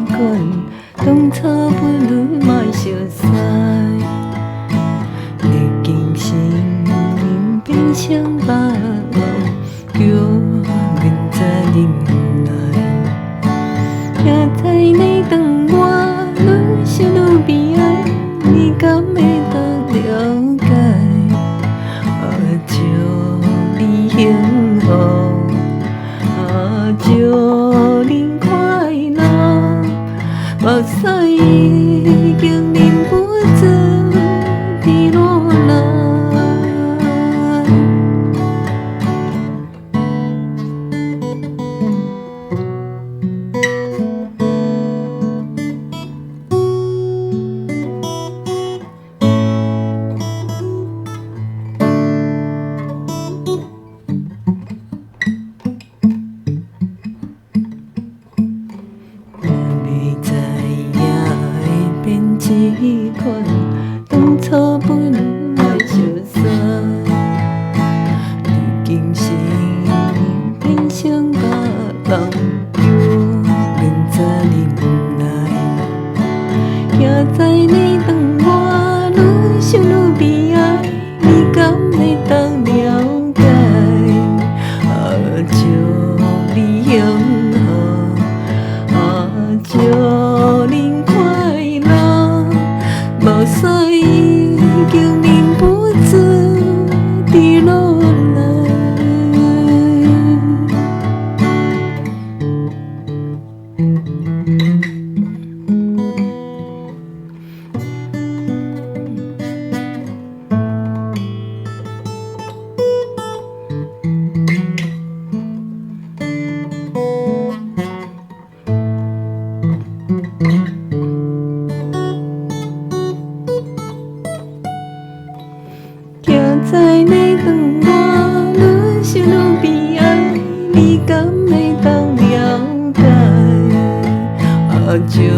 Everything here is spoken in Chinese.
款，当初本来莫相识，历经生命变成别人，叫阮才忍耐。也知你当我愈想愈悲哀，你敢会当了解？祝你幸福，祝恁快乐，目屎已经忍不住滴落来。一款当初本来相识，历经生命变成别人，叫阮才忍耐。也知你当我愈想愈悲哀，你敢会当了解？祝你幸福，祝恁快乐。目屎已经忍不住滴落来。也知你当我愈想愈悲哀，你敢会当了解？